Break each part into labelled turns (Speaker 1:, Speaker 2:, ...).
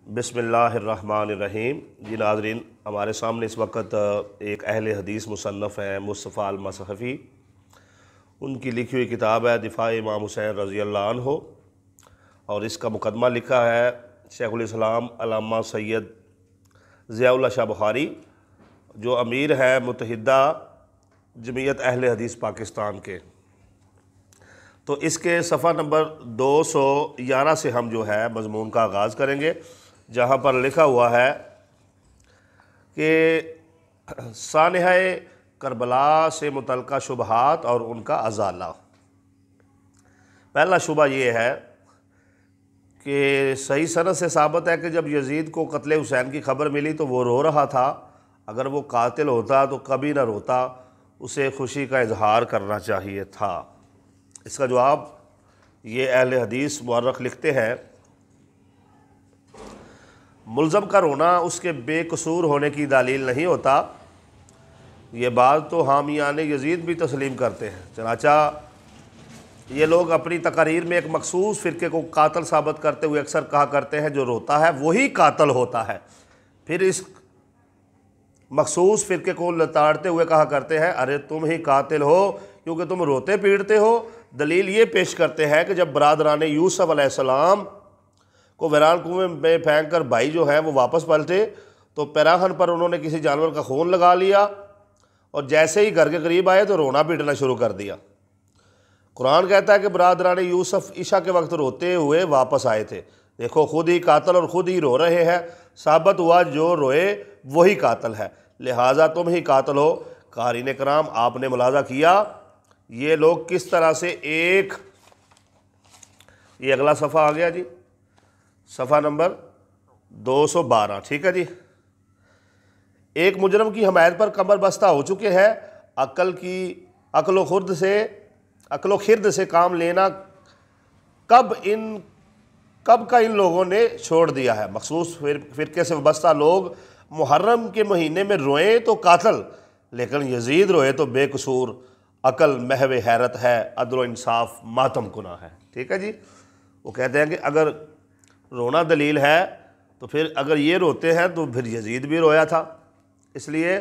Speaker 1: بسم اللہ الرحمن الرحیم۔ جی ناظرین، ہمارے سامنے اس وقت ایک اہل حدیث مصنف ہیں مصطفیٰ المصحفی، ان کی لکھی ہوئی کتاب ہے دفاع امام حسین رضی اللہ عنہ، اور اس کا مقدمہ لکھا ہے شیخ الاسلام علامہ سید ضیاء اللہ شاہ بخاری، جو امیر ہیں متحدہ جمعیت اہل حدیث پاکستان کے۔ تو اس کے صفحہ نمبر 211 سے ہم جو ہے مضمون کا آغاز کریں گے، جہاں پر لکھا ہوا ہے کہ سانحہ کربلا سے متعلقہ شبہات اور ان کا ازالہ۔ پہلا شبہ یہ ہے کہ صحیح سند سے ثابت ہے کہ جب یزید کو قتل حسین کی خبر ملی تو وہ رو رہا تھا۔ اگر وہ قاتل ہوتا تو کبھی نہ روتا، اسے خوشی کا اظہار کرنا چاہیے تھا۔ اس کا جواب یہ اہل حدیث مورخ لکھتے ہیں، ملزم کا رونا اس کے بے قصور ہونے کی دلیل نہیں ہوتا۔ یہ بات تو حامیان یزید بھی تسلیم کرتے ہیں۔ چنانچہ یہ لوگ اپنی تقاریر میں ایک مخصوص فرقے کو قاتل ثابت کرتے ہوئے اکثر کہا کرتے ہیں جو روتا ہے وہی قاتل ہوتا ہے، پھر اس مخصوص فرقے کو لتاڑتے ہوئے کہا کرتے ہیں ارے تم ہی قاتل ہو کیونکہ تم روتے پیٹتے ہو۔ دلیل یہ پیش کرتے ہیں کہ جب برادران یوسف علیہ السلام کو ویران کنویں میں پھینک کر بھائی جو ہیں وہ واپس پلٹے تو پیراہن پر انہوں نے کسی جانور کا خون لگا لیا، اور جیسے ہی گھر کے قریب آئے تو رونا پیٹنا شروع کر دیا۔ قرآن کہتا ہے کہ برادران یوسف عشاء کے وقت روتے ہوئے واپس آئے تھے۔ دیکھو خود ہی قاتل اور خود ہی رو رہے ہیں، ثابت ہوا جو روئے وہی قاتل ہے، لہٰذا تم ہی قاتل ہو۔ قارئین کرام، آپ نے ملاحظہ کیا یہ لوگ کس طرح سے یہ اگلا صفحہ آ گیا جی، صفحہ نمبر 212، ٹھیک ہے جی۔ ایک مجرم کی حمایت پر کمر بستہ ہو چکے ہیں، عقل و خرد سے کام لینا کب کا ان لوگوں نے چھوڑ دیا ہے۔ مخصوص فرقے سے وابستہ لوگ محرم کے مہینے میں روئیں تو قاتل، لیکن یزید روئے تو بے قصور، عقل محو حیرت ہے، عدل و انصاف ماتم کنا ہے۔ ٹھیک ہے جی۔ وہ کہتے ہیں کہ اگر رونا دلیل ہے تو پھر اگر یہ روتے ہیں تو پھر یزید بھی رویا تھا، اس لیے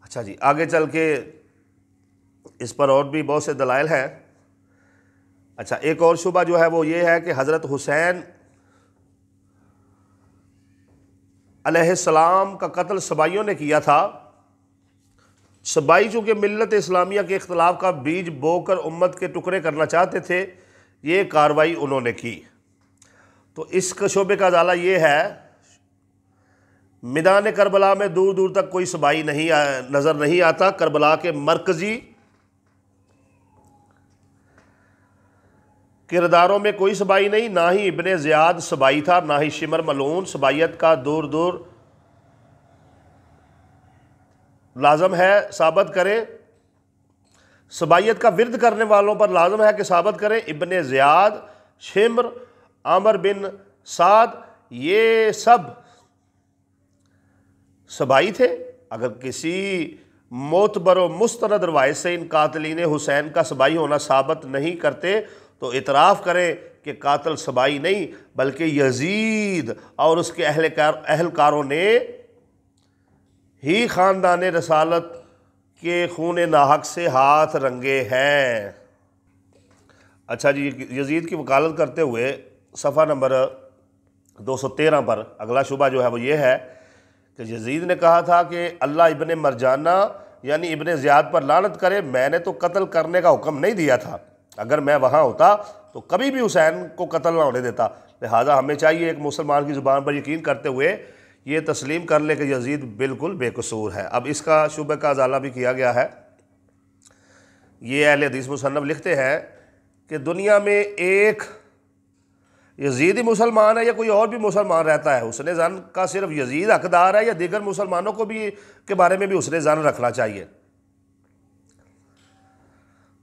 Speaker 1: اچھا جی آگے چل کے اس پر اور بھی بہت سے دلائل ہیں۔ اچھا، ایک اور شبہ جو ہے وہ یہ ہے کہ حضرت حسین علیہ السلام کا قتل سبائیوں نے کیا تھا۔ سبائی چونکہ ملت اسلامیہ کے اختلاف کا بیج بو کر امت کے ٹکڑے کرنا چاہتے تھے، یہ کارروائی انہوں نے کی۔ تو اس کا شعبے کا ازالہ یہ ہے، میدان کربلا میں دور دور تک کوئی سبائی نظر نہیں آتا۔ کربلا کے مرکزی کرداروں میں کوئی سبائی نہیں، نہ ہی ابن زیاد سبائی تھا، نہ ہی شمر ملعون۔ سبائیت کا دور دور لازم ہے ثابت کرے، سبائیت کا ورد کرنے والوں پر لازم ہے کہ ثابت کریں ابن زیاد، شمر، عامر بن سعد یہ سب سبائی تھے۔ اگر کسی معتبر و مستند روایت سے ان قاتلین حسین کا سبائی ہونا ثابت نہیں کرتے تو اعتراف کریں کہ قاتل سبائی نہیں بلکہ یزید اور اس کے اہلکاروں نے ہی خاندان رسالت کے خون ناحق سے ہاتھ رنگے ہیں۔ اچھا جی، یزید کی وکالت کرتے ہوئے صفحہ نمبر 213 پر اگلا شبہ جو ہے وہ یہ ہے کہ یزید نے کہا تھا کہ اللہ ابن مرجانہ یعنی ابن زیاد پر لعنت کرے، میں نے تو قتل کرنے کا حکم نہیں دیا تھا، اگر میں وہاں ہوتا تو کبھی بھی حسین کو قتل نہ ہونے دیتا۔ لہٰذا ہمیں چاہیے ایک مسلمان کی زبان پر یقین کرتے ہوئے یہ تسلیم کر لے کہ یزید بالکل بے قصور ہے۔ اب اس کا شبہ کا ازالہ بھی کیا گیا ہے۔ یہ اہل حدیث مصنف لکھتے ہیں کہ دنیا میں ایک یزیدی مسلمان ہے یا کوئی اور بھی مسلمان رہتا ہے، حسن ظن کا صرف یزید حقدار ہے یا دیگر مسلمانوں کو بھی کے بارے میں بھی حسن ظن رکھنا چاہیے؟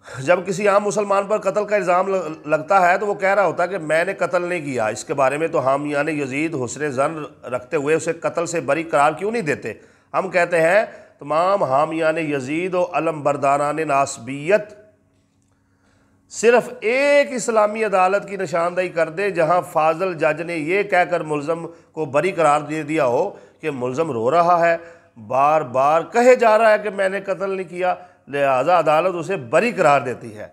Speaker 1: جب کسی عام مسلمان پر قتل کا الزام لگتا ہے تو وہ کہہ رہا ہوتا ہے کہ میں نے قتل نہیں کیا۔ اس کے بارے میں تو حامیان یزید حسن ظن رکھتے ہوئے اسے قتل سے بری قرار کیوں نہیں دیتے؟ ہم کہتے ہیں تمام حامیان یزید و علم برداران ناسبیت صرف ایک اسلامی عدالت کی نشاندہی کر دے جہاں فاضل جج نے یہ کہہ کر ملزم کو بری قرار دے دیا ہو کہ ملزم رو رہا ہے، بار بار کہے جا رہا ہے کہ میں نے قتل نہیں کیا، لہذا عدالت اسے بری قرار دیتی ہے۔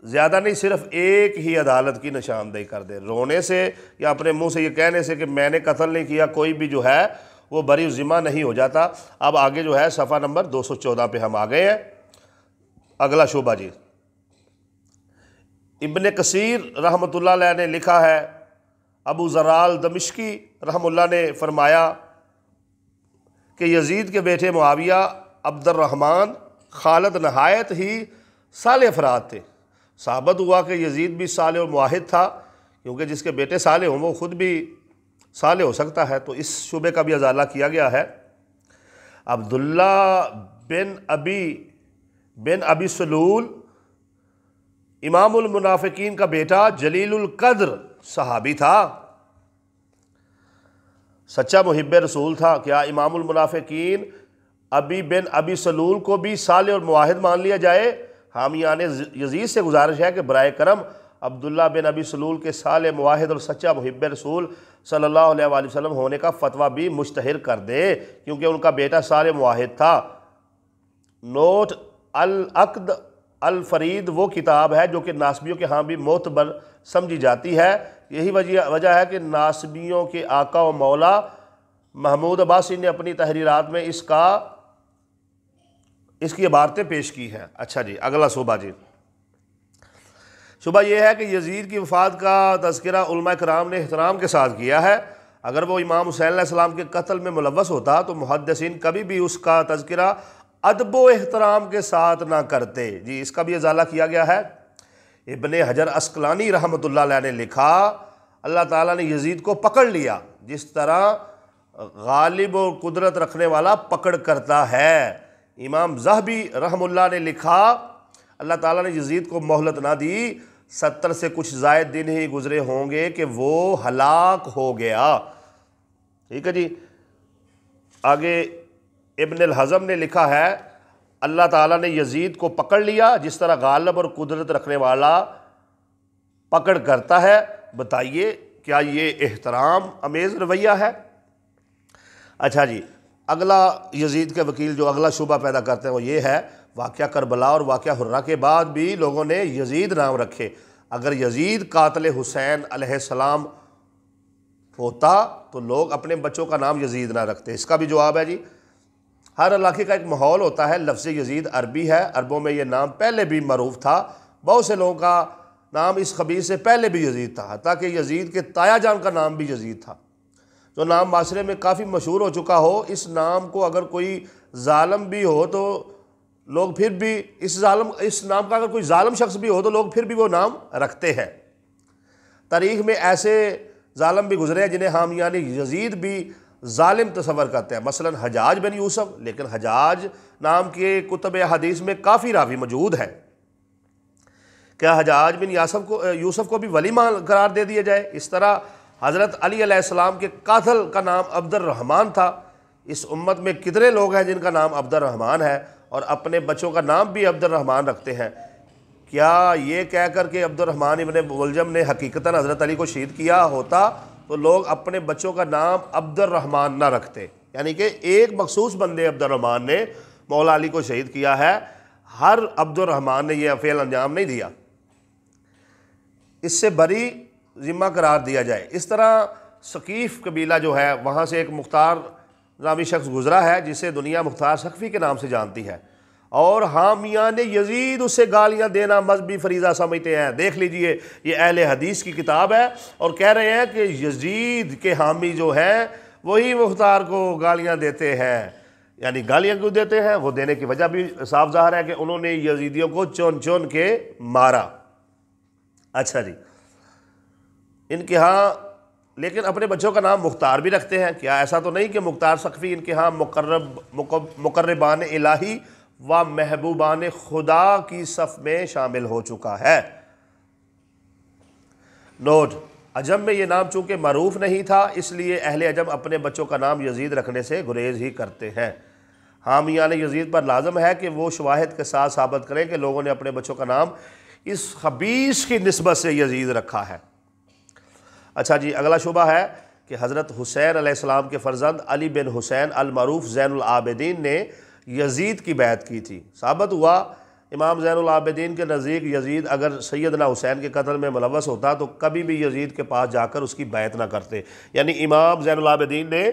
Speaker 1: زیادہ نہیں، صرف ایک ہی عدالت کی نشاندہی کر دے، رونے سے یا اپنے منہ سے یہ کہنے سے کہ میں نے قتل نہیں کیا کوئی بھی جو ہے وہ بری ذمہ نہیں ہو جاتا۔ اب آگے جو ہے صفحہ نمبر 214 پہ ہم آ گئے ہیں، اگلا شعبہ جی۔ ابن کثیر رحمۃ اللہ علیہ نے لکھا ہے، ابو زرال دمشقی رحمہ اللہ نے فرمایا کہ یزید کے بیٹے معاویہ، عبد الرحمن، خالد نہایت ہی صالح افراد تھے۔ ثابت ہوا کہ یزید بھی صالح اور موحد تھا، کیونکہ جس کے بیٹے صالح ہوں وہ خود بھی صالح ہو سکتا ہے، تو اس شعبے کا بھی ازالہ کیا گیا ہے۔ عبداللہ بن ابی سلول امام المنافقین کا بیٹا جلیل القدر صحابی تھا، سچا محب رسول تھا۔ کیا امام المنافقین ابی سلول کو بھی صالح اور موحد مان لیا جائے؟ حامیان یزید سے گزارش ہے کہ برائے کرم عبداللہ بن ابی سلول کے صالح، موحد اور سچا محب رسول صلی اللہ علیہ وآلہ وسلم ہونے کا فتویٰ بھی مشتہر کر دے، کیونکہ ان کا بیٹا صالح موحد تھا۔ نوٹ: العقد الفرید وہ کتاب ہے جو کہ ناصبیوں کے ہاں بھی معتبر سمجھی جاتی ہے۔ یہی وجہ ہے کہ ناصبیوں کے آقا و مولا محمود عباسی نے اپنی تحریرات میں اس کی عبارتیں پیش کی ہیں۔ اچھا جی، اگلا شعبہ جی۔ شعبہ یہ ہے کہ یزید کی وفات کا تذکرہ علماء کرام نے احترام کے ساتھ کیا ہے۔ اگر وہ امام حسین علیہ السلام کے قتل میں ملوث ہوتا تو محدثین کبھی بھی اس کا تذکرہ ادب و احترام کے ساتھ نہ کرتے۔ جی، اس کا بھی ازالہ کیا گیا ہے۔ ابن حجر عسقلانی رحمۃ اللہ علیہ نے لکھا، اللہ تعالیٰ نے یزید کو پکڑ لیا جس طرح غالب و قدرت رکھنے والا پکڑ کرتا ہے۔ امام ذہبی رحمہ اللہ نے لکھا، اللہ تعالیٰ نے یزید کو مہلت نہ دی، 70 سے کچھ زائد دن ہی گزرے ہوں گے کہ وہ ہلاک ہو گیا۔ ٹھیک ہے جی۔ آگے ابن الحزم نے لکھا ہے، اللہ تعالیٰ نے یزید کو پکڑ لیا جس طرح غالب اور قدرت رکھنے والا پکڑ کرتا ہے۔ بتائیے کیا یہ احترام امیز رویہ ہے؟ اچھا جی، اگلا یزید کے وکیل جو اگلا شعبہ پیدا کرتے ہیں وہ یہ ہے، واقعہ کربلا اور واقعہ حرہ کے بعد بھی لوگوں نے یزید نام رکھے۔ اگر یزید قاتل حسین علیہ السلام ہوتا تو لوگ اپنے بچوں کا نام یزید نہ رکھتے۔ اس کا بھی جواب ہے جی، ہر علاقے کا ایک ماحول ہوتا ہے۔ لفظ یزید عربی ہے، عربوں میں یہ نام پہلے بھی معروف تھا، بہت سے لوگوں کا نام اس خبیث سے پہلے بھی یزید تھا، حتیٰ کہ یزید کے تایا جان کا نام بھی یزید تھا، جو نام معاشرے میں کافی مشہور ہو چکا ہو۔ اس نام کو اگر کوئی ظالم بھی ہو تو لوگ پھر بھی اس نام کا اگر کوئی ظالم شخص بھی ہو تو لوگ پھر بھی وہ نام رکھتے ہیں۔ تاریخ میں ایسے ظالم بھی گزرے ہیں جنہیں حامیان یزید بھی ظالم تصور کرتے ہیں، مثلا حجاج بن یوسف، لیکن حجاج نام کے کتب حدیث میں کافی راوی موجود ہیں۔ کیا حجاج بن یوسف کو بھی ولی قرار دے دیا جائے؟ اس طرح حضرت علی علیہ السلام کے قاتل کا نام عبد الرحمن تھا۔ اس امت میں کتنے لوگ ہیں جن کا نام عبد الرحمن ہے اور اپنے بچوں کا نام بھی عبد الرحمن رکھتے ہیں؟ کیا یہ کہہ کر کہ عبد الرحمن ابن ملجم نے حقیقتاً حضرت علی کو شہید کیا ہوتا تو لوگ اپنے بچوں کا نام عبد الرحمن نہ رکھتے؟ یعنی کہ ایک مخصوص بندے عبد الرحمن نے مولا علی کو شہید کیا ہے، ہر عبد الرحمن نے یہ فعل انجام نہیں دیا، اس سے بری ذمہ قرار دیا جائے۔ اس طرح ثقیف قبیلہ جو ہے وہاں سے ایک مختار نامی شخص گزرا ہے جسے دنیا مختار ثقفی کے نام سے جانتی ہے، اور حامیان یزید اسے گالیاں دینا مذہبی فریضہ سمجھتے ہیں۔ دیکھ لیجئے، یہ اہل حدیث کی کتاب ہے اور کہہ رہے ہیں کہ یزید کے حامی جو ہیں وہی مختار کو گالیاں دیتے ہیں۔ یعنی گالیاں کیوں دیتے ہیں؟ وہ دینے کی وجہ بھی صاف ظاہر ہے کہ انہوں نے یزیدیوں کو چون چون کے مارا۔ اچھا جی، ان کے ہاں لیکن اپنے بچوں کا نام مختار بھی رکھتے ہیں۔ کیا ایسا تو نہیں کہ مختار ثقفی ان کے ہاں مقربان الہی و محبوبان خدا کی صف میں شامل ہو چکا ہے؟ نوٹ: عجم میں یہ نام چونکہ معروف نہیں تھا اس لیے اہل عجم اپنے بچوں کا نام یزید رکھنے سے گریز ہی کرتے ہیں۔ حامیان یزید پر لازم ہے کہ وہ شواہد کے ساتھ ثابت کریں کہ لوگوں نے اپنے بچوں کا نام اس خبیث کی نسبت سے یزید رکھا ہے۔ اچھا جی، اگلا شبہ ہے کہ حضرت حسین علیہ السلام کے فرزند علی بن حسین المعروف زین العابدین نے یزید کی بیعت کی تھی۔ ثابت ہوا امام زین العابدین کے نزدیک یزید اگر سیدنا حسین کے قتل میں ملوث ہوتا تو کبھی بھی یزید کے پاس جا کر اس کی بیعت نہ کرتے، یعنی امام زین العابدین نے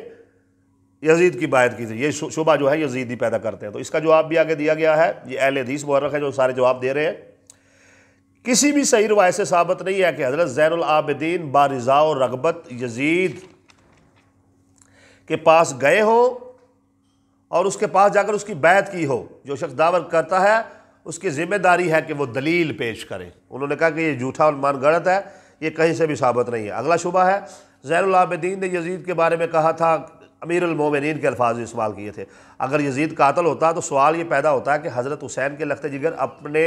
Speaker 1: یزید کی بیعت کی تھی۔ یہ شبہ جو ہے یزید ہی پیدا کرتے ہیں۔ تو اس کا جواب بھی آگے دیا گیا ہے، یہ اہل حدیث مورخ ہیں جو سارے جواب دے رہے ہیں۔ کسی بھی صحیح روایت سے ثابت نہیں ہے کہ حضرت زین العابدین بارضا و رغبت یزید کے پاس گئے ہوں اور اس کے پاس جا کر اس کی بیعت کی ہو۔ جو شخص دعوت کرتا ہے اس کی ذمہ داری ہے کہ وہ دلیل پیش کرے۔ انہوں نے کہا کہ یہ جھوٹا اور مان گڑت ہے، یہ کہیں سے بھی ثابت نہیں ہے۔ اگلا شبہ ہے زین العابدین نے یزید کے بارے میں کہا تھا، امیر المومنین کے الفاظ استعمال کیے تھے۔ اگر یزید قاتل ہوتا تو سوال یہ پیدا ہوتا ہے کہ حضرت حسین کے لخت جگر اپنے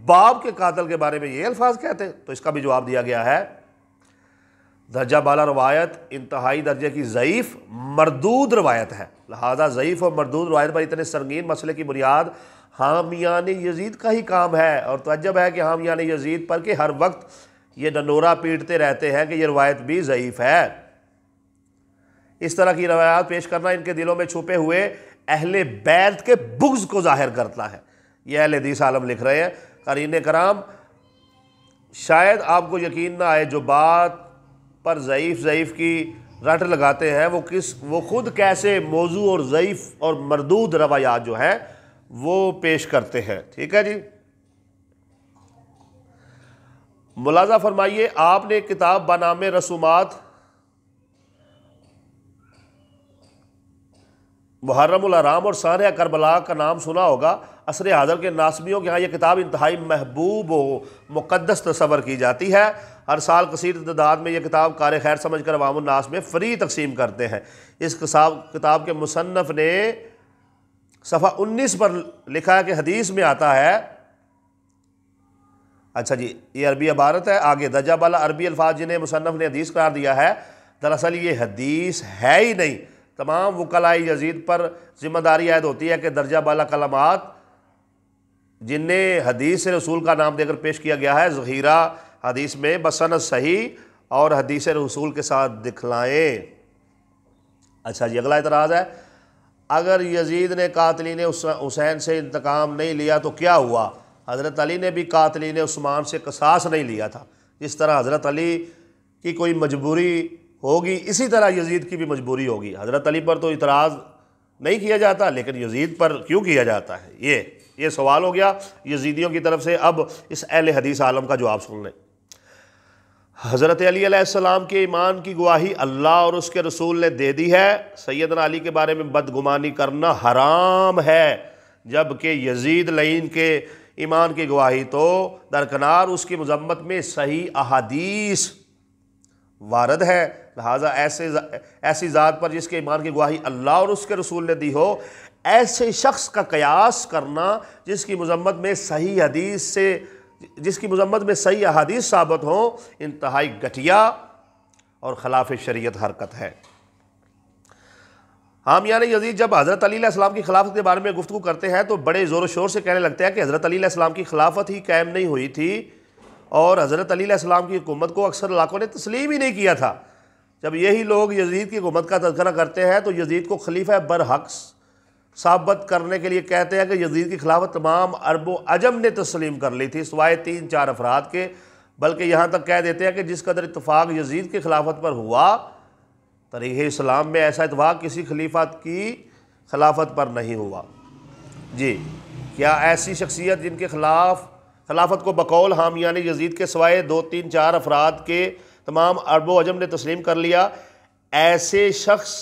Speaker 1: باپ کے قاتل کے بارے میں یہ الفاظ کہتے، تو اس کا بھی جواب دیا گیا ہے۔ درجہ بالا روایت انتہائی درجے کی ضعیف مردود روایت ہے، لہذا ضعیف اور مردود روایت پر اتنے سنگین مسئلے کی بنیاد حامیان یزید کا ہی کام ہے۔ اور تعجب ہے کہ حامیان یزید پر کہ ہر وقت یہ ڈنڈورا پیٹتے رہتے ہیں کہ یہ روایت بھی ضعیف ہے۔ اس طرح کی روایات پیش کرنا ان کے دلوں میں چھپے ہوئے اہل بیت کے بغض کو ظاہر کرتا ہے۔ یہ اہل حدیث عالم لکھ رہے ہیں۔ قارئین کرام، شاید آپ کو یقین نہ آئے، جو بات پر ضعیف کی رٹ لگاتے ہیں وہ خود کیسے موضوع اور ضعیف اور مردود روایات جو ہیں وہ پیش کرتے ہیں۔ ٹھیک ہے جی، ملاحظہ فرمائیے، آپ نے کتاب بنام رسومات محرم الحرام اور سانحہ کربلا کا نام سنا ہوگا۔ عصر حاضر کے ناسبیوں کے ہاں یہ کتاب انتہائی محبوب و مقدس تصور کی جاتی ہے۔ ہر سال کثیر تعداد میں یہ کتاب کار خیر سمجھ کر عوام الناس میں فری تقسیم کرتے ہیں۔ اس کتاب کے مصنف نے صفحہ 19 پر لکھا ہے کہ حدیث میں آتا ہے، اچھا جی یہ عربی عبارت ہے، آگے درجہ بالا عربی الفاظ جنہیں مصنف نے حدیث قرار دیا ہے دراصل یہ حدیث ہے ہی نہیں۔ تمام وکلاء یزید پر ذمہ داری عائد ہوتی ہے کہ درجہ بالا کلمات جنہیں حدیث رسول کا نام دے کر پیش کیا گیا ہے ذخیرہ حدیث میں بسند صحیح اور حدیث رسول کے ساتھ دکھلائیں۔ اچھا جی، اگلا اعتراض ہے، اگر یزید نے قاتلین حسین سے انتقام نہیں لیا تو کیا ہوا؟ حضرت علی نے بھی قاتلین عثمان سے قصاص نہیں لیا تھا۔ جس طرح حضرت علی کی کوئی مجبوری ہوگی اسی طرح یزید کی بھی مجبوری ہوگی۔ حضرت علی پر تو اعتراض نہیں کیا جاتا، لیکن یزید پر کیوں کیا جاتا ہے؟ یہ سوال ہو گیا یزیدیوں کی طرف سے۔ اب اس اہل حدیث عالم کا جواب سن لیں۔ حضرت علی علیہ السلام کے ایمان کی گواہی اللہ اور اس کے رسول نے دے دی ہے۔ سیدنا علی کے بارے میں بدگمانی کرنا حرام ہے، جبکہ یزید لعین کے ایمان کی گواہی تو درکنار اس کی مذمت میں صحیح احادیث وارد ہے۔ لہٰذا ایسی ذات پر جس کے ایمان کی گواہی اللہ اور اس کے رسول نے دی ہو، ایسے شخص کا قیاس کرنا جس کی مذمت میں صحیح احادیث ثابت ہوں، انتہائی گھٹیا اور خلاف شریعت حرکت ہے۔ حامیان یزید جب حضرت علی علیہ السلام کی خلافت کے بارے میں گفتگو کرتے ہیں تو بڑے زور و شور سے کہنے لگتے ہیں کہ حضرت علی علیہ السلام کی خلافت ہی قائم نہیں ہوئی تھی اور حضرت علی علیہ السلام کی حکومت کو اکثر علاقوں نے تسلیم ہی نہیں کیا تھا۔ جب یہی لوگ یزید کی حکومت کا تذکرہ کرتے ہیں تو یزید کو خلیفہ برحق ثابت کرنے کے لیے کہتے ہیں کہ یزید کی خلافت تمام عرب و عجم نے تسلیم کر لی تھی سوائے 3-4 افراد کے، بلکہ یہاں تک کہہ دیتے ہیں کہ جس قدر اتفاق یزید کی خلافت پر ہوا، تاریخ اسلام میں ایسا اتفاق کسی خلیفہ کی خلافت پر نہیں ہوا۔ جی، کیا ایسی شخصیت جن کے خلافت کو بقول حامیان یزید کے سوائے 2-3-4 افراد کے تمام عرب و عجم نے تسلیم کر لیا، ایسے شخص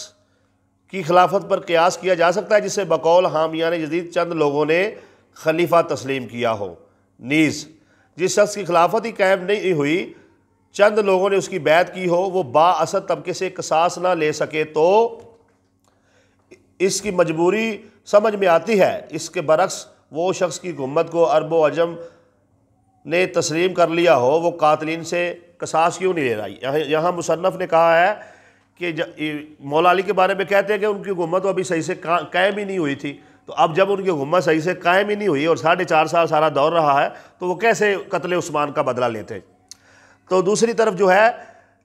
Speaker 1: کی خلافت پر قیاس کیا جا سکتا ہے جسے بقول حامیان یزید چند لوگوں نے خلیفہ تسلیم کیا ہو؟ نیز جس شخص کی خلافت ہی قائم نہیں ہوئی، چند لوگوں نے اس کی بیعت کی ہو، وہ با اثر طبقے سے قصاص نہ لے سکے تو اس کی مجبوری سمجھ میں آتی ہے۔ اس کے برعکس وہ شخص کی حکومت کو عرب و عجم نے تسلیم کر لیا ہو، وہ قاتلین سے قصاص کیوں نہیں لے رہا؟ یہاں مصنف نے کہا ہے کہ مولا علی کے بارے میں کہتے ہیں کہ ان کی حکومت ابھی صحیح سے قائم ہی نہیں ہوئی تھی، تو اب جب ان کی حکومت صحیح سے قائم ہی نہیں ہوئی اور 4.5 سال سارا دور رہا ہے تو وہ کیسے قتل عثمان کا بدلہ لیتے؟ تو دوسری طرف جو ہے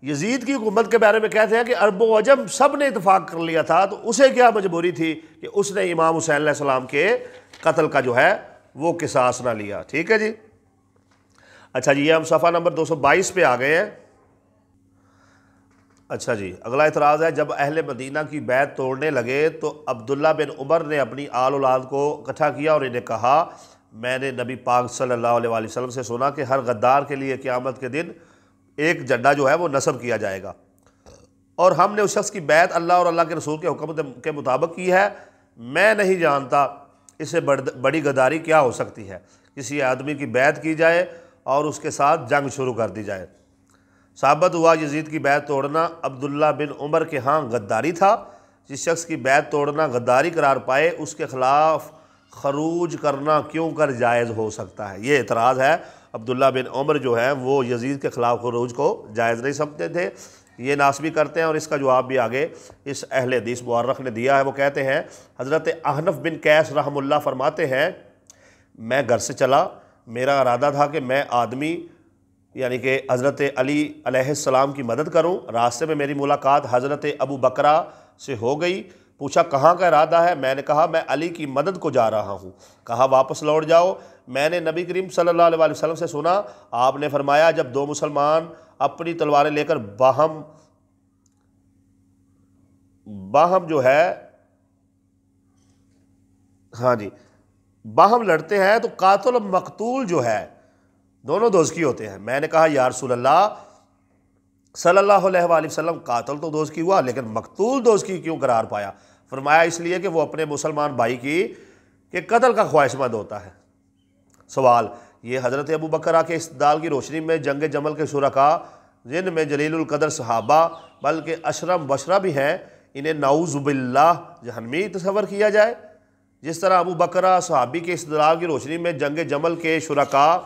Speaker 1: یزید کی حکومت کے بارے میں کہتے ہیں کہ عرب و عجم سب نے اتفاق کر لیا تھا، تو اسے کیا مجبوری تھی کہ اس نے امام حسین علیہ السلام کے قتل کا جو ہے وہ قصاص نہ لیا۔ ٹھیک ہے جی، اچھا جی، یہ ہم صفحہ نمبر 222 پہ آ گئے ہیں۔ اچھا جی، اگلا اعتراض ہے، جب اہل مدینہ کی بیعت توڑنے لگے تو عبداللہ بن عمر نے اپنی آل اولاد کو اکٹھا کیا اور انہیں کہا، میں نے نبی پاک صلی اللہ علیہ وآلہ وسلم سے سنا کہ ہر غدار کے لیے قیامت کے دن ایک جھنڈا جو ہے وہ نصب کیا جائے گا، اور ہم نے اس شخص کی بیعت اللہ اور اللہ کے رسول کے حکم کے مطابق کی ہے۔ میں نہیں جانتا اس سے بڑی غداری کیا ہو سکتی ہے، کسی آدمی کی بیعت کی جائے اور اس کے ساتھ جنگ شروع کر دی جائے۔ ثابت ہوا یزید کی بیعت توڑنا عبداللہ بن عمر کے ہاں غداری تھا۔ جس شخص کی بیعت توڑنا غداری قرار پائے اس کے خلاف خروج کرنا کیوں کر جائز ہو سکتا ہے؟ یہ اعتراض ہے۔ عبداللہ بن عمر جو ہے وہ یزید کے خلاف خروج کو جائز نہیں سمجھتے تھے، یہ ناسبی کرتے ہیں، اور اس کا جواب بھی آگے اس اہل حدیث مورخ نے دیا ہے۔ وہ کہتے ہیں حضرت احنف بن قیس رحم اللہ فرماتے ہیں، میں گھر سے چلا، میرا ارادہ تھا کہ میں آدمی یعنی کہ حضرت علی علیہ السلام کی مدد کروں۔ راستے میں میری ملاقات حضرت ابو بکرہ سے ہو گئی۔ پوچھا کہاں کا ارادہ ہے؟ میں نے کہا میں علی کی مدد کو جا رہا ہوں۔ کہا واپس لوٹ جاؤ۔ میں نے نبی کریم صلی اللہ علیہ وآلہ وسلم سے سنا، آپ نے فرمایا جب دو مسلمان اپنی تلواریں لے کر باہم جو ہے باہم لڑتے ہیں تو قاتل و مقتول جو ہے دونوں دوزخی ہوتے ہیں۔ میں نے کہا یا رسول اللہ صلی اللہ علیہ وآلہ وسلم، قاتل تو دوزخی ہوا لیکن مقتول دوزخی کیوں قرار پایا؟ فرمایا اس لیے کہ وہ اپنے مسلمان بھائی کے قتل کا خواہش مند ہوتا ہے۔ سوال، یہ حضرت ابو بکرہ کے استدلال کی روشنی میں جنگ جمل کے شرکاء جن میں جلیل القدر صحابہ بلکہ اشرم بشرہ بھی ہیں، انہیں نعوذ باللہ جہنمی تصور کیا جائے؟ جس طرح ابو بکرہ صحابی کے استدلال کی روشنی میں جنگ جمل کے شرکاء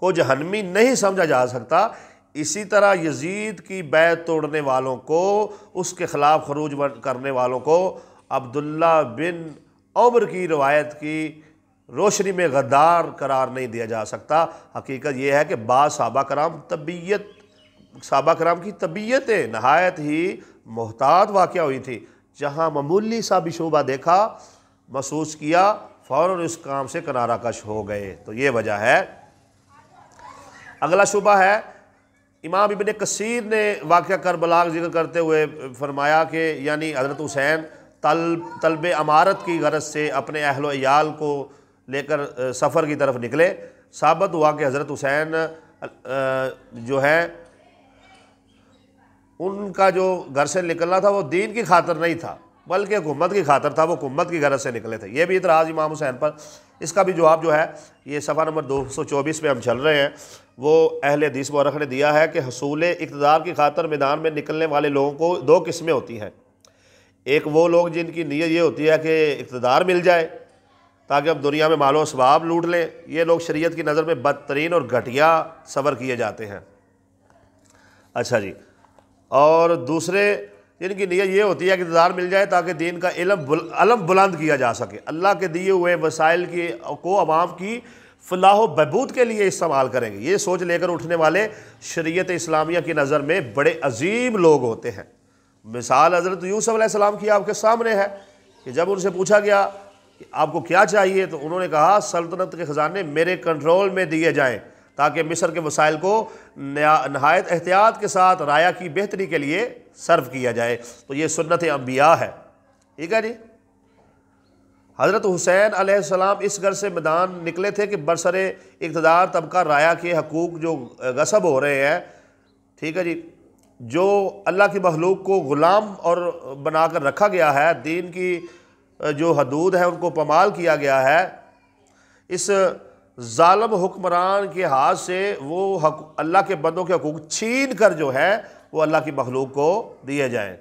Speaker 1: کو جہنمی نہیں سمجھا جا سکتا، اسی طرح یزید کی بیعت توڑنے والوں کو، اس کے خلاف خروج کرنے والوں کو عبداللہ بن عمر کی روایت کی روشنی میں غدار قرار نہیں دیا جا سکتا۔ حقیقت یہ ہے کہ بعض صحابہ کرام کی طبیعتیں نہایت ہی محتاط واقع ہوئی تھی، جہاں معمولی سا بھی شعبہ دیکھا، محسوس کیا، فوراً اس کام سے کنارہ کش ہو گئے۔ تو یہ وجہ ہے۔ اگلا شبہ ہے، امام ابن کثیر نے واقعہ کربلا کا ذکر کرتے ہوئے فرمایا کہ یعنی حضرت حسین طلب امارت کی غرض سے اپنے اہل و عیال کو لے کر سفر کی طرف نکلے۔ ثابت ہوا کہ حضرت حسین جو ہے ان کا جو گھر سے نکلنا تھا وہ دین کی خاطر نہیں تھا بلکہ حکومت کی خاطر تھا، وہ حکومت کی غرض سے نکلے تھے۔ یہ بھی اعتراض امام حسین پر، اس کا بھی جواب جو ہے یہ صفحہ نمبر 224 پہ ہم چل رہے ہیں، وہ اہل حدیث مورخ نے دیا ہے کہ حصول اقتدار کی خاطر میدان میں نکلنے والے لوگوں کو دو قسمیں ہوتی ہیں۔ ایک وہ لوگ جن کی نیت یہ ہوتی ہے کہ اقتدار مل جائے تاکہ اب دنیا میں مال و اسباب لوٹ لیں، یہ لوگ شریعت کی نظر میں بدترین اور گھٹیا صبر کیے جاتے ہیں۔ اچھا جی، اور دوسرے جن کی نیت یہ ہوتی ہے کہ اقتدار مل جائے تاکہ دین کا علم بلند کیا جا سکے، اللہ کے دیے ہوئے وسائل کو عوام کی فلاح و بہبود کے لیے استعمال کریں گے۔ یہ سوچ لے کر اٹھنے والے شریعت اسلامیہ کی نظر میں بڑے عظیم لوگ ہوتے ہیں۔ مثال حضرت یوسف علیہ السلام کی آپ کے سامنے ہے کہ جب ان سے پوچھا گیا کہ آپ کو کیا چاہیے تو انہوں نے کہا سلطنت کے خزانے میرے کنٹرول میں دیے جائیں تاکہ مصر کے وسائل کو نہایت احتیاط کے ساتھ رعایا کی بہتری کے لیے صرف کیا جائے۔ تو یہ سنت انبیاء ہے، ٹھیک ہے جی۔ حضرت حسین علیہ السلام اس گھر سے میدان نکلے تھے کہ برسر اقتدار طبقہ رعایا کے حقوق جو غصب ہو رہے ہیں، ٹھیک ہے جی، جو اللہ کی مخلوق کو غلام اور بنا کر رکھا گیا ہے، دین کی جو حدود ہے ان کو پامال کیا گیا ہے، اس ظالم حکمران کے ہاتھ سے وہ اللہ کے بندوں کے حقوق چھین کر جو ہے وہ اللہ کی مخلوق کو دیے جائیں۔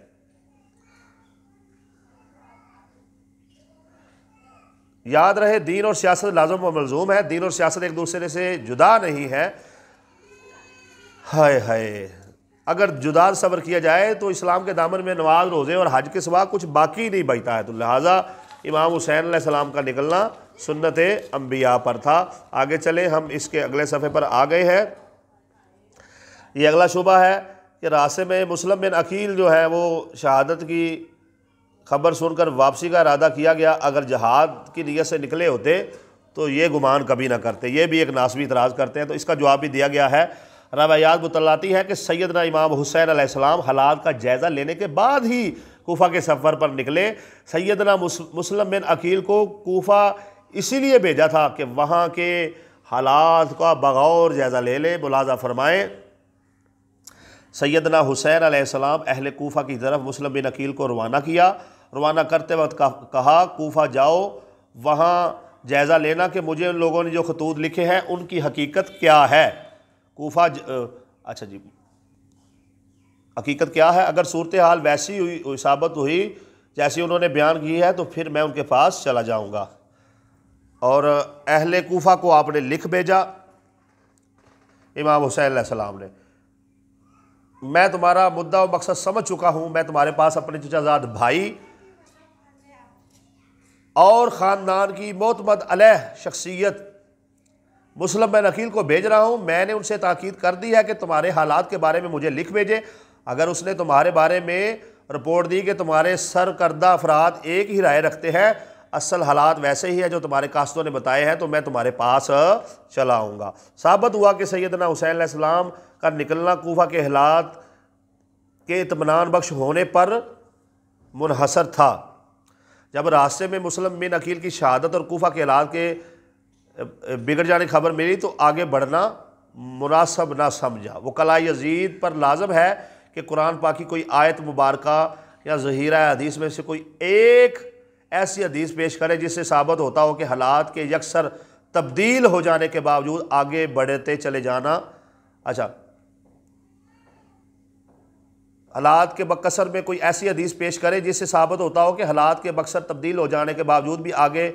Speaker 1: یاد رہے دین اور سیاست لازم و ملزوم ہے، دین اور سیاست ایک دوسرے سے جدا نہیں ہے۔ ہائے ہائے، اگر جدار صبر کیا جائے تو اسلام کے دامن میں نماز، روزے اور حج کے سوا کچھ باقی نہیں بچتا ہے۔ تو لہٰذا امام حسین علیہ السلام کا نکلنا سنت انبیاء پر تھا۔ آگے چلیں، ہم اس کے اگلے صفحے پر آ گئے ہیں۔ یہ اگلا شعبہ ہے کہ راستے میں مسلم بن عقیل جو ہے وہ شہادت کی خبر سن کر واپسی کا ارادہ کیا گیا۔ اگر جہاد کی نیت سے نکلے ہوتے تو یہ گمان کبھی نہ کرتے۔ یہ بھی ایک ناسبی اعتراض کرتے ہیں، تو اس کا جواب بھی دیا گیا ہے۔ روایات بتلاتی ہے کہ سیدنا امام حسین علیہ السلام حالات کا جائزہ لینے کے بعد ہی کوفہ کے سفر پر نکلے۔ سیدنا مسلم بن عقیل کو کوفہ اسی لیے بھیجا تھا کہ وہاں کے حالات کا بغور جائزہ لے لیں۔ ملاحظہ فرمائیں، سیدنا حسین علیہ السلام اہل کوفہ کی طرف مسلم بن عقیل کو روانہ کیا۔ روانہ کرتے وقت کہا کوفہ جاؤ، وہاں جائزہ لینا کہ مجھے ان لوگوں نے جو خطوط لکھے ہیں ان کی حقیقت کیا ہے۔ کوفہ اچھا جی، حقیقت کیا ہے؟ اگر صورتحال ویسی ہوئی ثابت ہوئی جیسی انہوں نے بیان کی ہے تو پھر میں ان کے پاس چلا جاؤں گا۔ اور اہل کوفہ کو آپ نے لکھ بھیجا امام حسین علیہ السلام نے، میں تمہارا مدعا و مقصد سمجھ چکا ہوں، میں تمہارے پاس اپنے چچا زاد بھائی اور خاندان کی معتمد علیہ شخصیت مسلم بن عقیل کو بھیج رہا ہوں۔ میں نے ان سے تاکید کر دی ہے کہ تمہارے حالات کے بارے میں مجھے لکھ بھیجے۔ اگر اس نے تمہارے بارے میں رپورٹ دی کہ تمہارے سرکردہ افراد ایک ہی رائے رکھتے ہیں، اصل حالات ویسے ہی ہیں جو تمہارے قاصدوں نے بتائے ہیں، تو میں تمہارے پاس چلا آؤں گا۔ ثابت ہوا کہ سیدنا حسین علیہ السلام کا نکلنا کوفہ کے حالات کے اطمینان بخش ہونے پر منحصر تھا۔ جب راستے میں مسلم بن عقیل کی شہادت اور کوفہ کے حالات کے بگڑ جانے کی خبر ملی تو آگے بڑھنا مناسب نہ سمجھا۔ وکلاء یزید پر لازم ہے کہ قرآن پاک کی کوئی آیت مبارکہ یا ظہیرہ حدیث میں سے کوئی ایک ایسی حدیث پیش کرے جس سے ثابت ہوتا ہو کہ حالات کے یکسر تبدیل ہو جانے کے باوجود آگے بڑھتے چلے جانا، حالات کے بکثر میں کوئی ایسی حدیث پیش کرے جس سے ثابت ہوتا ہو کہ حالات کے بکثر تبدیل ہو جانے کے باوجود بھی آگے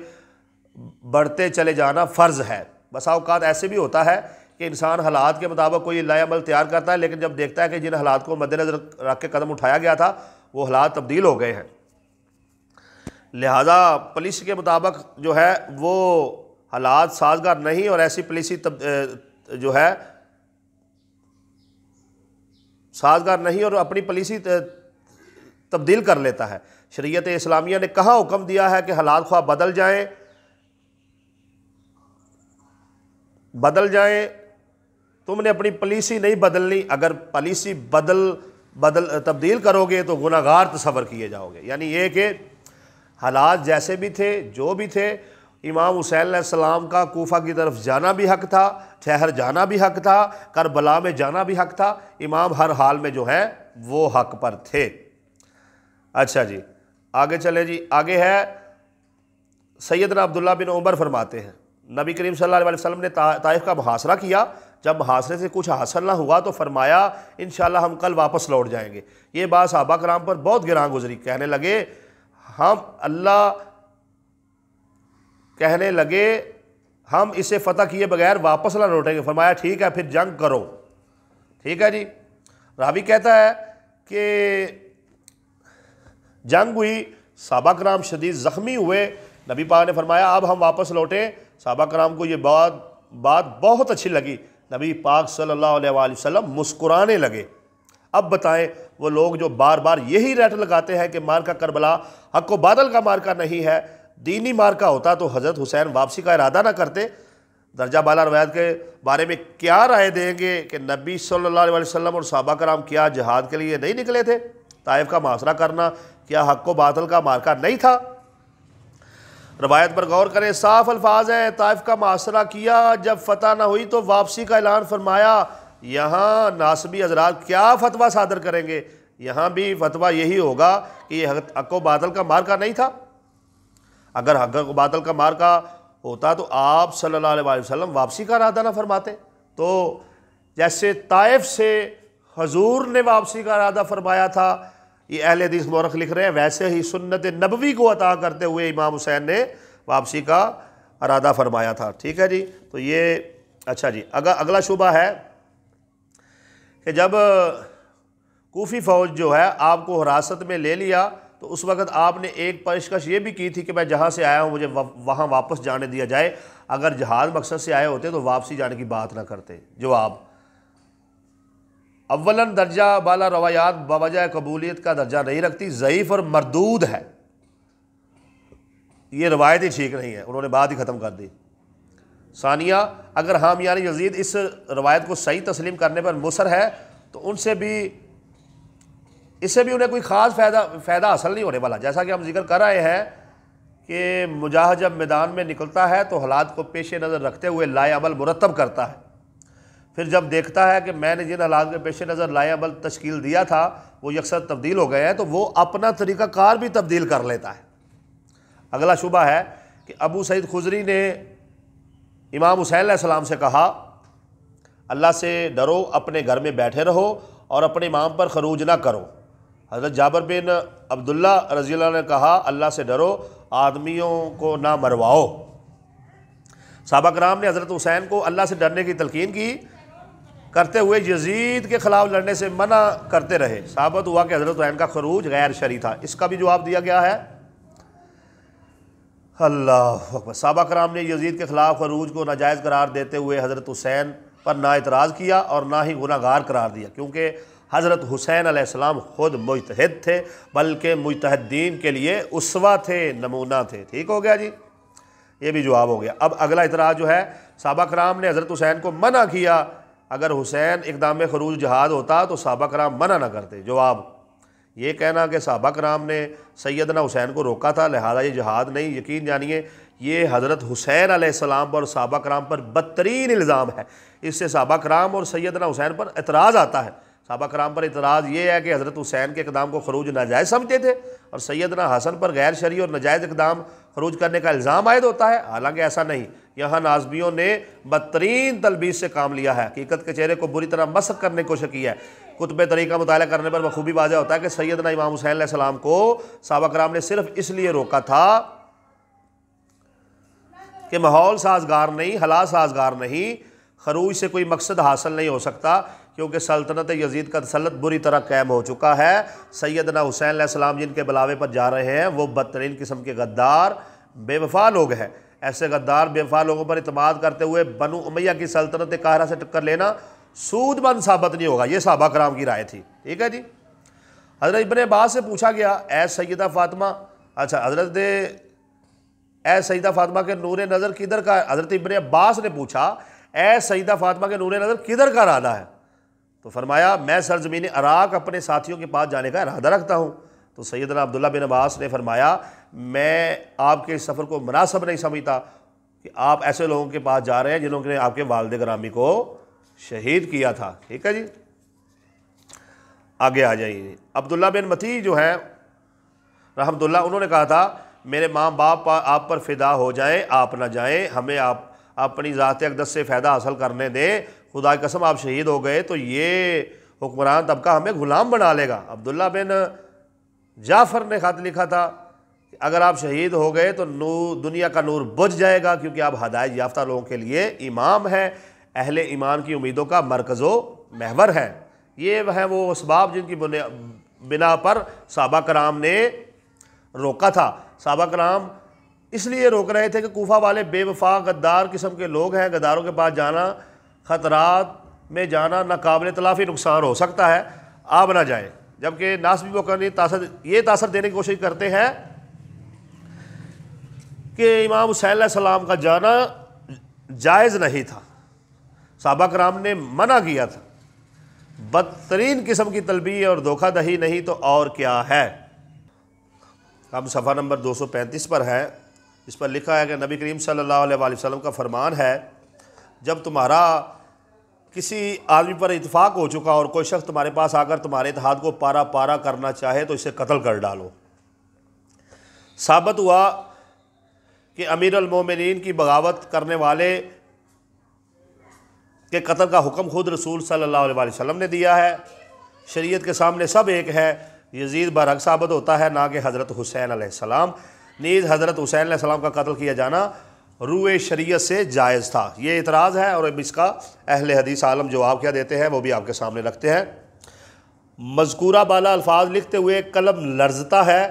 Speaker 1: بڑھتے چلے جانا فرض ہے۔ بسا اوقات ایسے بھی ہوتا ہے کہ انسان حالات کے مطابق کوئی نیا عمل تیار کرتا ہے، لیکن جب دیکھتا ہے کہ جن حالات کو مد نظر رکھ کے قدم اٹھایا گیا تھا وہ حالات تبدیل ہو گئے ہیں، لہذا پالیسی کے مطابق جو ہے وہ حالات سازگار نہیں، اور ایسی پالیسی جو ہے سازگار نہیں اور اپنی پالیسی تبدیل کر لیتا ہے۔ شریعت اسلامیہ نے کہاں حکم دیا ہے کہ حالات خواہ بدل جائیں، تم نے اپنی پالیسی نہیں بدلنی، اگر پالیسی تبدیل کرو گے تو گناہ گار تصور کیے جاؤ گے۔ یعنی یہ کہ حالات جیسے بھی تھے، جو بھی تھے، امام حسین علیہ السلام کا کوفہ کی طرف جانا بھی حق تھا، ٹھہر جانا بھی حق تھا، کربلا میں جانا بھی حق تھا۔ امام ہر حال میں جو ہے وہ حق پر تھے۔ اچھا جی، آگے چلے جی، آگے ہے سیدنا عبداللہ بن عمر فرماتے ہیں نبی کریم صلی اللہ علیہ وسلم نے طائف کا محاصرہ کیا، جب محاصرے سے کچھ حاصل نہ ہوا تو فرمایا انشاءاللہ ہم کل واپس لوٹ جائیں گے۔ یہ بات صحابہ کرام پر بہت گراں گزری، کہنے لگے ہم اسے فتح کیے بغیر واپس نہ لوٹیں گے۔ فرمایا ٹھیک ہے پھر جنگ کرو۔ ٹھیک ہے جی، راوی کہتا ہے کہ جنگ ہوئی، صحابہ کرام شدید زخمی ہوئے، نبی پاک نے فرمایا اب ہم واپس لوٹیں۔ صحابہ کرام کو یہ بات بہت اچھی لگی، نبی پاک صلی اللہ علیہ وآلہ وسلم مسکرانے لگے۔ اب بتائیں وہ لوگ جو بار بار یہی ریٹ لگاتے ہیں کہ مارکہ کربلا حق و باطل کا مارکہ نہیں ہے، دینی مارکہ ہوتا تو حضرت حسین واپسی کا ارادہ نہ کرتے۔ درجہ بالا روایت کے بارے میں کیا رائے دیں گے کہ نبی صلی اللہ علیہ وسلم اور صحابہ کرام کیا جہاد کے لیے نہیں نکلے تھے؟ طائف کا محاصرہ کرنا کیا حق و باطل کا مارکہ نہیں تھا؟ روایت پر غور کریں، صاف الفاظ ہیں، طائف کا محاصرہ کیا، جب فتح نہ ہوئی تو واپسی کا اعلان فرمایا۔ یہاں ناسبی حضرات کیا فتویٰ صادر کریں گے؟ یہاں بھی فتویٰ یہی ہوگا کہ یہ حق و باطل کا مارکہ نہیں تھا۔ اگر حق و باطل کا مارکہ ہوتا تو آپ صلی اللہ علیہ وسلم واپسی کا ارادہ نہ فرماتے۔ تو جیسے طائف سے حضور نے واپسی کا ارادہ فرمایا تھا، یہ اہل حدیث مورخ لکھ رہے ہیں، ویسے ہی سنت نبوی کو عطا کرتے ہوئے امام حسین نے واپسی کا ارادہ فرمایا تھا۔ ٹھیک ہے جی، تو یہ اچھا جی، اگلا شعبہ ہے کہ جب کوفی فوج جو ہے آپ کو حراست میں لے لیا تو اس وقت آپ نے ایک پیشکش یہ بھی کی تھی کہ میں جہاں سے آیا ہوں مجھے وہاں واپس جانے دیا جائے، اگر جہاد مقصد سے آئے ہوتے تو واپسی جانے کی بات نہ کرتے۔ جواب: اولاً درجہ بالا روایات بوجہ قبولیت کا درجہ نہیں رکھتی، ضعیف اور مردود ہے، یہ روایت ہی ٹھیک نہیں ہے، انہوں نے بات ہی ختم کر دی۔ ثانیہ، اگر حامیان یزید اس روایت کو صحیح تسلیم کرنے پر مصر ہے تو اس سے بھی انہیں کوئی خاص فائدہ حاصل نہیں ہونے والا، جیسا کہ ہم ذکر کر رہے ہیں کہ مجاہد جب میدان میں نکلتا ہے تو حالات کو پیش نظر رکھتے ہوئے لائے عمل مرتب کرتا ہے، پھر جب دیکھتا ہے کہ میں نے جن حالات کے پیش نظر لائے عمل تشکیل دیا تھا وہ یکسر تبدیل ہو گئے ہیں تو وہ اپنا طریقہ کار بھی تبدیل کر لیتا ہے۔ اگلا شبہ ہے کہ ابو سعید خضری نے امام حسین علیہ السلام سے کہا اللہ سے ڈرو، اپنے گھر میں بیٹھے رہو اور اپنے امام پر خروج نہ کرو۔ حضرت جابر بن عبداللہ رضی اللہ عنہ نے کہا اللہ سے ڈرو، آدمیوں کو نہ مرواؤ۔ صحابہ کرام نے حضرت حسین کو اللہ سے ڈرنے کی تلقین کی کرتے ہوئے یزید کے خلاف لڑنے سے منع کرتے رہے۔ ثابت ہوا کہ حضرت حسین کا خروج غیر شرعی تھا، اس کا بھی جواب دیا گیا ہے۔ اللہ اکبر۔ صحابہ کرام نے یزید کے خلاف خروج کو ناجائز قرار دیتے ہوئے حضرت حسین پر نہ اعتراض کیا اور نہ ہی گناہ گار قرار دیا، کیونکہ حضرت حسین علیہ السلام خود مجتہد تھے، بلکہ مجتہدین کے لیے اسوہ تھے، نمونہ تھے۔ ٹھیک ہو گیا جی، یہ بھی جواب ہو گیا۔ اب اگلا اعتراض جو ہے، صحابہ کرام نے حضرت حسین کو منع کیا، اگر حسین اقدام خروج جہاد ہوتا تو صحابہ کرام منع نہ کرتے۔ جواب: یہ کہنا کہ صحابہ کرام نے سیدنا حسین کو روکا تھا لہذا یہ جہاد نہیں، یقین جانیے یہ حضرت حسین علیہ السلام پر اور صحابہ کرام پر بدترین الزام ہے۔ اس سے صحابہ کرام اور سیدنا حسین پر اعتراض آتا ہے۔ صحابہ کرام پر اعتراض یہ ہے کہ حضرت حسین کے اقدام کو خروج ناجائز سمجھتے تھے اور سیدنا حسن پر غیر شرعی اور ناجائز اقدام خروج کرنے کا الزام عائد ہوتا ہے، حالانکہ ایسا نہیں۔ یہاں نازبیوں نے بدترین تلبیس سے کام لیا ہے، حقیقت کے چہرے کو بری طرح مسخ کرنے کی کوشش کی ہے۔ کتب تاریخ کا مطالعہ کرنے پر بخوبی واضح ہوتا ہے کہ سیدنا امام حسین علیہ السلام کو صحابہ کرام نے صرف اس لیے روکا تھا کہ ماحول سازگار نہیں، حالات سازگار نہیں، خروج سے کوئی مقصد حاصل نہیں ہو سکتا کیونکہ سلطنت یزید کا تسلط بری طرح قائم ہو چکا ہے۔ سیدنا حسین علیہ السلام جن کے بلاوے پر جا رہے ہیں وہ بدترین قسم کے غدار بے وفا لوگ ہیں۔ ایسے غدار بے وفا لوگوں پر اعتماد کرتے ہوئے بنو امیہ کی سلطنت قاہرہ سے ٹکر لینا سود مند ثابت نہیں ہوگا، یہ صحابہ کرام کی رائے تھی۔ ٹھیک ہے جی۔ حضرت ابن عباس سے پوچھا گیا اے سیدہ فاطمہ، اے سیدہ فاطمہ کے نور نظر کدھر کا ہے؟ حضرت ابن عباس نے پوچھا اے سیدہ فاطمہ کے نور نظر کدھر کا ارادہ ہے؟ تو فرمایا میں سرزمین عراق اپنے ساتھیوں کے پاس جانے کا ارادہ رکھتا ہوں۔ تو سیدنا عبداللہ بن عباس نے فرمایا میں آپ کے اس سفر کو مناسب نہیں سمجھتا کہ آپ ایسے لوگوں کے پاس جا رہے ہیں جنہوں نے آپ کے والد گرامی کو شہید کیا تھا۔ ٹھیک ہے جی، آگے آ جائیے۔ عبداللہ بن متی جو ہیں رحمۃ اللہ، انہوں نے کہا تھا میرے ماں باپ آپ پر فدا ہو جائیں، آپ نہ جائیں، ہمیں آپ اپنی ذات اقدس سے فائدہ حاصل کرنے دیں، خدا کی قسم آپ شہید ہو گئے تو یہ حکمران طبقہ ہمیں غلام بنا لے گا۔ عبداللہ بن جعفر نے خط لکھا تھا کہ اگر آپ شہید ہو گئے تو دنیا کا نور بجھ جائے گا، کیونکہ آپ ہدایت یافتہ لوگوں کے لیے امام ہیں، اہل ایمان کی امیدوں کا مرکز و محور ہے۔ یہ ہیں وہ اسباب جن کی بنا پر صحابہ کرام نے روکا تھا۔ صحابہ کرام اس لیے روک رہے تھے کہ کوفہ والے بے وفا غدار قسم کے لوگ ہیں، غداروں کے پاس جانا، خطرات میں جانا ناقابل تلافی نقصان ہو سکتا ہے، آپ نہ جائیں۔ جبکہ ناصبی وقت یہ تاثر دینے کی کوشش کرتے ہیں کہ امام حسین علیہ السلام کا جانا جائز نہیں تھا، صحابہ کرام نے منع کیا تھا۔ بدترین قسم کی تلبیہ اور دھوکہ دہی نہیں تو اور کیا ہے۔ ہم صفحہ نمبر 235 پر ہے، اس پر لکھا ہے کہ نبی کریم صلی اللہ علیہ وآلہ وسلم کا فرمان ہے جب تمہارا کسی آدمی پر اتفاق ہو چکا اور کوئی شخص تمہارے پاس آ کر تمہارے اتحاد کو پارا پارا کرنا چاہے تو اسے قتل کر ڈالو۔ ثابت ہوا کہ امیر المومنین کی بغاوت کرنے والے کے قتل کا حکم خود رسول صلی اللہ علیہ وآلہ وسلم نے دیا ہے۔ شریعت کے سامنے سب ایک ہے، یزید برحق ثابت ہوتا ہے نہ کہ حضرت حسین علیہ السلام۔ نیز حضرت حسین علیہ السلام کا قتل کیا جانا روئے شریعت سے جائز تھا۔ یہ اعتراض ہے اور اب اس کا اہل حدیث عالم جواب کیا دیتے ہیں وہ بھی آپ کے سامنے رکھتے ہیں۔ مذکورہ بالا الفاظ لکھتے ہوئے قلم لرزتا ہے،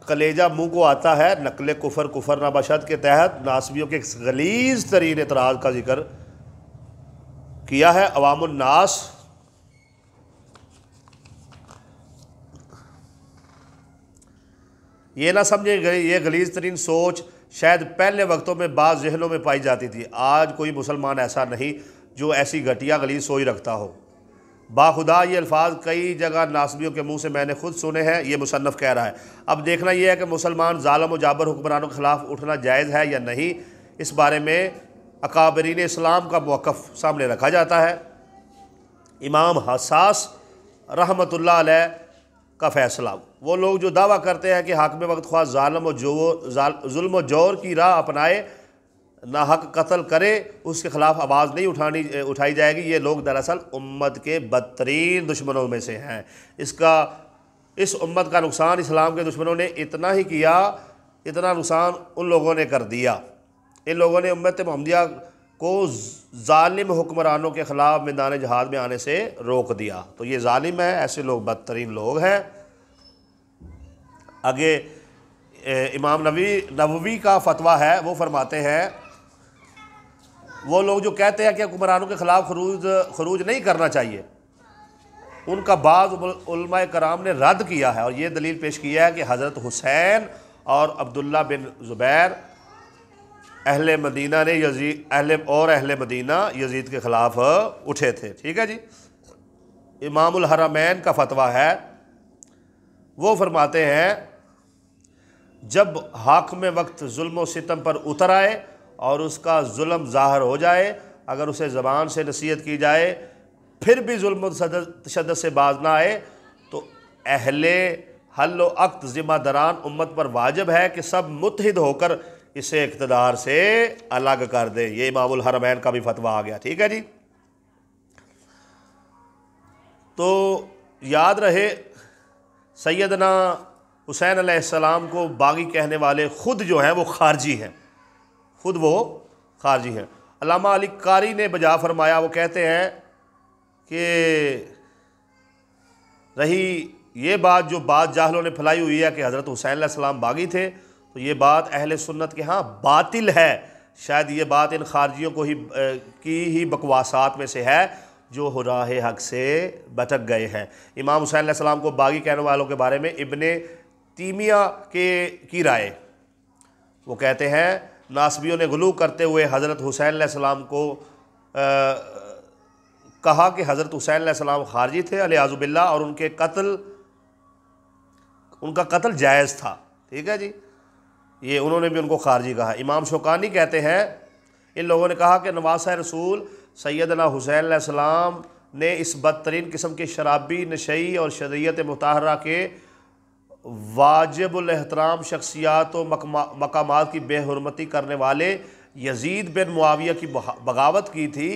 Speaker 1: کلیجہ منہ کو آتا ہے۔ نقل کفر کفر نبشت کے تحت ناصبیوں کے غلیظ ترین اعتراض کا ذکر کیا ہے۔ عوام الناس یہ نہ سمجھیں یہ غلیظ ترین سوچ شاید پہلے وقتوں میں بعض ذہنوں میں پائی جاتی تھی، آج کوئی مسلمان ایسا نہیں جو ایسی گھٹیا غلیظ سوچ رکھتا ہو۔ باخدا یہ الفاظ کئی جگہ ناصبیوں کے منہ سے میں نے خود سنے ہیں، یہ مصنف کہہ رہا ہے۔ اب دیکھنا یہ ہے کہ مسلمان ظالم و جابر حکمرانوں کے خلاف اٹھنا جائز ہے یا نہیں، اس بارے میں اکابرین اسلام کا موقف سامنے رکھا جاتا ہے۔ امام حساس رحمۃ اللہ علیہ کا فیصلہ، وہ لوگ جو دعویٰ کرتے ہیں کہ حاکم وقت خواہ ظلم و جور کی راہ اپنائے، ناحق قتل کرے، اس کے خلاف آواز نہیں اٹھائی جائے گی، یہ لوگ دراصل امت کے بدترین دشمنوں میں سے ہیں۔ اس امت کا نقصان اسلام کے دشمنوں نے اتنا ہی کیا، اتنا نقصان ان لوگوں نے کر دیا۔ ان لوگوں نے امت محمدیہ کو ظالم حکمرانوں کے خلاف میدان جہاد میں آنے سے روک دیا، تو یہ ظالم ہے، ایسے لوگ بدترین لوگ ہیں۔ آگے امام نووی کا فتویٰ ہے، وہ فرماتے ہیں وہ لوگ جو کہتے ہیں کہ حکمرانوں کے خلاف خروج نہیں کرنا چاہیے، ان کا بعض علماء کرام نے رد کیا ہے اور یہ دلیل پیش کیا ہے کہ حضرت حسین اور عبداللہ بن زبیر اہل مدینہ یزید کے خلاف اٹھے تھے۔ ٹھیک ہے جی۔ امام الحرمین کا فتویٰ ہے، وہ فرماتے ہیں جب حاکم وقت ظلم و ستم پر اتر آئے اور اس کا ظلم ظاہر ہو جائے، اگر اسے زبان سے نصیحت کی جائے پھر بھی ظلم و تشدد سے باز نہ آئے، تو اہل حل و عقد ذمہ داران امت پر واجب ہے کہ سب متحد ہو کر اسے اقتدار سے الگ کر دے۔ یہ امام الحرمین کا بھی فتویٰ آ گیا۔ ٹھیک ہے جی۔ تو یاد رہے سیدنا حسین علیہ السلام کو باغی کہنے والے خود جو ہیں وہ خارجی ہیں، خود وہ خارجی ہیں۔ علامہ علی قاری نے بجا فرمایا، وہ کہتے ہیں کہ رہی یہ بات جو بعض جاہلوں نے پھیلائی ہوئی ہے کہ حضرت حسین علیہ السلام باغی تھے، تو یہ بات اہل سنت کے ہاں باطل ہے۔ شاید یہ بات ان خارجیوں کی ہی بکواسات میں سے ہے جو راہ حق سے بھٹک گئے ہیں۔ امام حسین علیہ السلام کو باغی کہنے والوں کے بارے میں ابن تیمیہ کی رائے، وہ کہتے ہیں ناصبیوں نے غلو کرتے ہوئے حضرت حسین علیہ السلام کو کہا کہ حضرت حسین علیہ السلام خارجی تھے والعیاذ باللہ، اور ان کا قتل جائز تھا۔ ٹھیک ہے جی، یہ انہوں نے بھی ان کو خارجی کہا۔ امام شوکانی کہتے ہیں ان لوگوں نے کہا کہ نواسہ رسول سیدنا حسین علیہ السلام نے اس بدترین قسم کے شرابی، نشئی اور شریعت مطہرہ کے واجب الاحترام شخصیات و مقامات کی بے حرمتی کرنے والے یزید بن معاویہ کی بغاوت کی تھی۔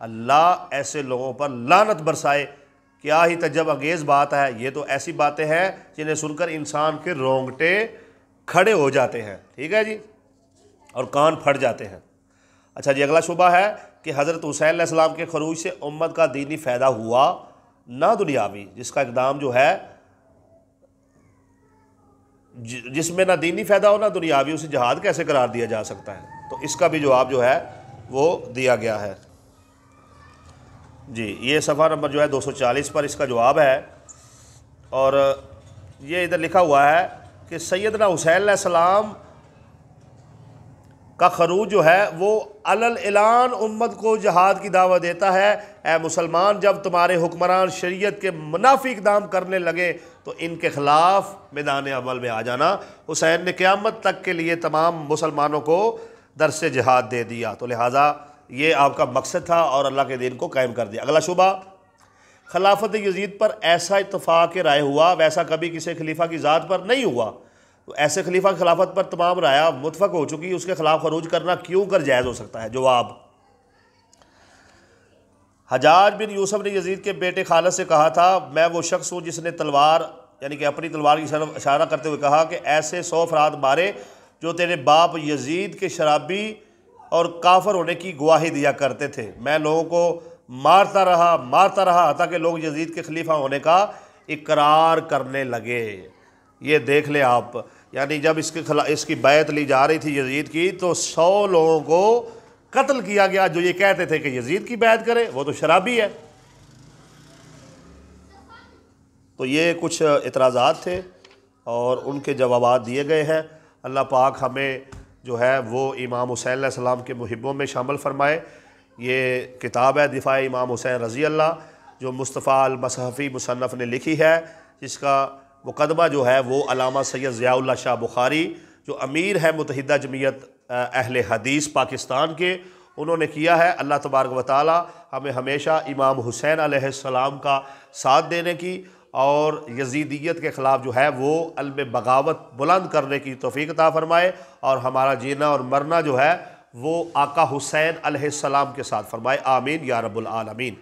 Speaker 1: اللہ ایسے لوگوں پر لعنت برسائے۔ کیا ہی تعجب انگیز بات ہے، یہ تو ایسی باتیں ہیں جنہیں سن کر انسان کے رونگٹے کھڑے ہو جاتے ہیں۔ ٹھیک ہے جی، اور کان پھٹ جاتے ہیں۔ اچھا جی، اگلا شبہ ہے کہ حضرت حسین علیہ السلام کے خروج سے امت کا دینی فائدہ ہوا نہ دنیاوی، جس کا اقدام جو ہے جس میں نہ دینی فائدہ ہو نہ دنیاوی، اسے جہاد کیسے قرار دیا جا سکتا ہے؟ تو اس کا بھی جواب جو ہے وہ دیا گیا ہے۔ جی، یہ صفحہ نمبر جو ہے 240 پر اس کا جواب ہے، اور یہ ادھر لکھا ہوا ہے کہ سیدنا حسین علیہ السلام کا خروج جو ہے وہ علل امت کو جہاد کی دعوت دیتا ہے۔ اے مسلمان، جب تمہارے حکمران شریعت کے منافی اقدام کرنے لگے تو ان کے خلاف میدان عمل میں آ جانا۔ حسین نے قیامت تک کے لیے تمام مسلمانوں کو درس جہاد دے دیا، تو لہٰذا یہ آپ کا مقصد تھا اور اللہ کے دین کو قائم کر دیا۔ اگلا شبہ، خلافت یزید پر ایسا اتفاق رائے ہوا ویسا کبھی کسی خلیفہ کی ذات پر نہیں ہوا، تو ایسے خلیفہ کی خلافت پر تمام رائے متفق ہو چکی، اس کے خلاف خروج کرنا کیوں کر جائز ہو سکتا ہے؟ جواب، حجاج بن یوسف نے یزید کے بیٹے خالد سے کہا تھا، میں وہ شخص ہوں جس نے تلوار یعنی کہ اپنی تلوار کی اشارہ کرتے ہوئے کہا کہ ایسے 100 افراد مارے جو تیرے باپ یزید کے شرابی اور کافر ہونے کی گواہی دیا کرتے تھے۔ میں لوگوں کو مارتا رہا حتیٰ کہ لوگ یزید کے خلیفہ ہونے کا اقرار کرنے لگے۔ یہ دیکھ لیں آپ، یعنی جب اس کی بیعت لی جا رہی تھی یزید کی تو 100 لوگوں کو قتل کیا گیا جو یہ کہتے تھے کہ یزید کی بیعت کرے، وہ تو شرابی ہے۔ تو یہ کچھ اعتراضات تھے اور ان کے جوابات دیے گئے ہیں۔ اللہ پاک ہمیں جو ہے وہ امام حسین علیہ السلام کے محبوں میں شامل فرمائے۔ یہ کتاب ہے دفاع امام حسین رضی اللہ، جو مصطفیٰ المصحفی مصنف نے لکھی ہے، جس کا مقدمہ جو ہے وہ علامہ سید ضیاء اللہ شاہ بخاری، جو امیر ہے متحدہ جمعیت اہل حدیث پاکستان کے، انہوں نے کیا ہے۔ اللہ تبارک و تعالی ہمیں ہمیشہ امام حسین علیہ السلام کا ساتھ دینے کی اور یزیدیت کے خلاف جو ہے وہ علم بغاوت بلند کرنے کی توفیق عطا فرمائے، اور ہمارا جینا اور مرنا جو ہے وہ آقا حسین علیہ السلام کے ساتھ فرمائے۔ آمین یا رب العالمین۔